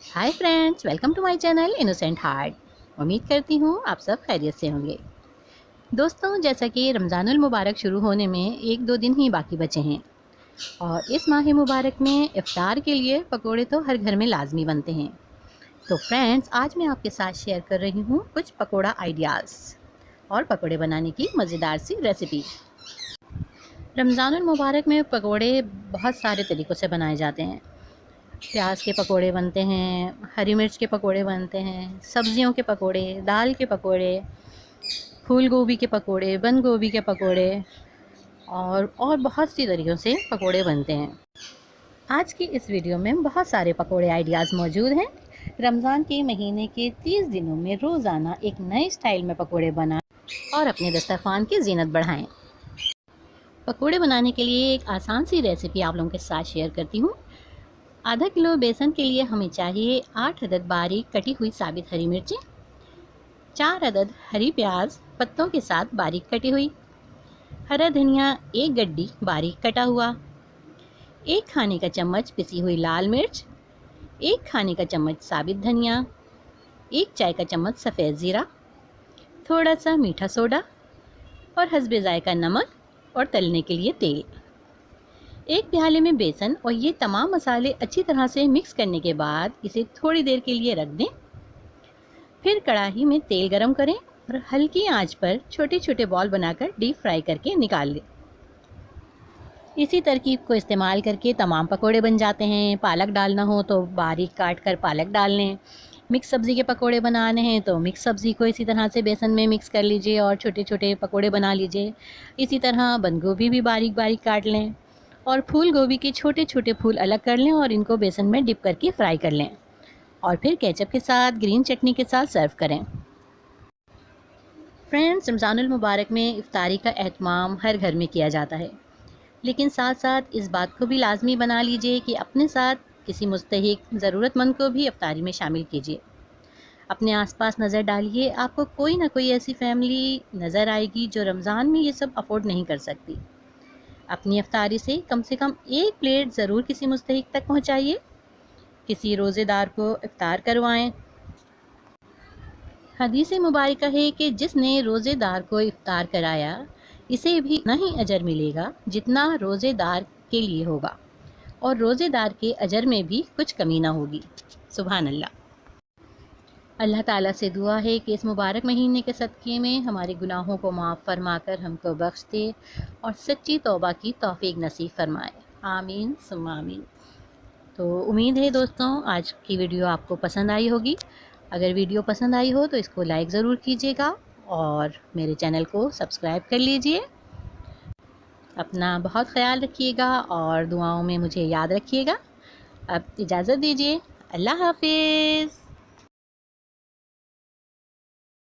Hi friends, welcome to my channel innocent heart. उम्मीद करती हूँ आप सब खैरियत से होंगे। दोस्तों, जैसा कि रमज़ानुल मुबारक शुरू होने में 1-2 दिन ही बाकी बचे हैं और इस माह मुबारक में इफ्तार के लिए पकोड़े तो हर घर में लाजमी बनते हैं। तो फ्रेंड्स, आज मैं आपके साथ शेयर कर रही हूँ कुछ पकोड़ा आइडियाज़ और पकोड़े बनाने की मज़ेदार सी रेसिपी। रमज़ानुल मुबारक में पकोड़े बहुत सारे तरीक़ों से बनाए जाते हैं। प्याज के पकोड़े बनते हैं, हरी मिर्च के पकोड़े बनते हैं, सब्जियों के पकोड़े, दाल के पकोड़े, फूल गोभी के पकोड़े, बंद गोभी के पकोड़े और बहुत सी तरीक़ों से पकोड़े बनते हैं। आज की इस वीडियो में बहुत सारे पकोड़े आइडियाज़ मौजूद हैं। रमज़ान के महीने के 30 दिनों में रोज़ाना एक नए स्टाइल में पकोड़े बनाएं और अपने दस्तरखान की ज़ीनत बढ़ाएं। पकोड़े बनाने के लिए एक आसान सी रेसिपी आप लोगों के साथ शेयर करती हूँ। आधा किलो बेसन के लिए हमें चाहिए 8 अदद बारीक कटी हुई साबित हरी मिर्चें, 4 अदद हरी प्याज पत्तों के साथ बारीक कटी हुई, हरा धनिया 1 गड्डी बारीक कटा हुआ, 1 खाने का चम्मच पिसी हुई लाल मिर्च, 1 खाने का चम्मच साबित धनिया, 1 चाय का चम्मच सफ़ेद ज़ीरा, थोड़ा सा मीठा सोडा और हस्बे ज़ायका नमक और तलने के लिए तेल। एक प्याले में बेसन और ये तमाम मसाले अच्छी तरह से मिक्स करने के बाद इसे थोड़ी देर के लिए रख दें। फिर कढ़ाई में तेल गरम करें और हल्की आंच पर छोटे छोटे बॉल बनाकर डीप फ्राई करके निकाल लें। इसी तरकीब को इस्तेमाल करके तमाम पकोड़े बन जाते हैं। पालक डालना हो तो बारीक काट कर पालक डाल लें। मिक्स सब्ज़ी के पकोड़े बनाने हैं तो मिक्स सब्ज़ी को इसी तरह से बेसन में मिक्स कर लीजिए और छोटे छोटे पकोड़े बना लीजिए। इसी तरह बंद गोभी भी बारीक बारीक काट लें और फूल गोभी के छोटे छोटे फूल अलग कर लें और इनको बेसन में डिप करके फ्राई कर लें और फिर केचप के साथ ग्रीन चटनी के साथ सर्व करें। फ्रेंड्स, रमज़ानुल मुबारक में इफ्तारी का एहतमाम हर घर में किया जाता है, लेकिन साथ साथ इस बात को भी लाजमी बना लीजिए कि अपने साथ किसी मुस्तहिक ज़रूरतमंद को भी इफ्तारी में शामिल कीजिए। अपने आसपास नज़र डालिए, आपको कोई ना कोई ऐसी फैमिली नज़र आएगी जो रमज़ान में ये सब अफोर्ड नहीं कर सकती। अपनी इफ्तारी से कम 1 प्लेट ज़रूर किसी मुस्तहिक तक पहुंचाइए। किसी रोज़ेदार को इफ्तार करवाएं। हदीस मुबारक है कि जिसने रोज़ेदार को इफ्तार कराया इसे भी उतना ही अजर मिलेगा जितना रोज़ेदार के लिए होगा और रोज़ेदार के अजर में भी कुछ कमी ना होगी। सुभान अल्लाह। अल्लाह ताला से दुआ है कि इस मुबारक महीने के सदक़े में हमारे गुनाहों को माफ़ फरमाकर हमको बख्श दे और सच्ची तौबा की तौफ़ीक नसीब फरमाए। आमीन सुम्मा आमीन। तो उम्मीद है दोस्तों आज की वीडियो आपको पसंद आई होगी। अगर वीडियो पसंद आई हो तो इसको लाइक ज़रूर कीजिएगा और मेरे चैनल को सब्सक्राइब कर लीजिए। अपना बहुत ख्याल रखिएगा और दुआओं में मुझे याद रखिएगा। अब इजाज़त दीजिए। अल्लाह हाफ़िज़।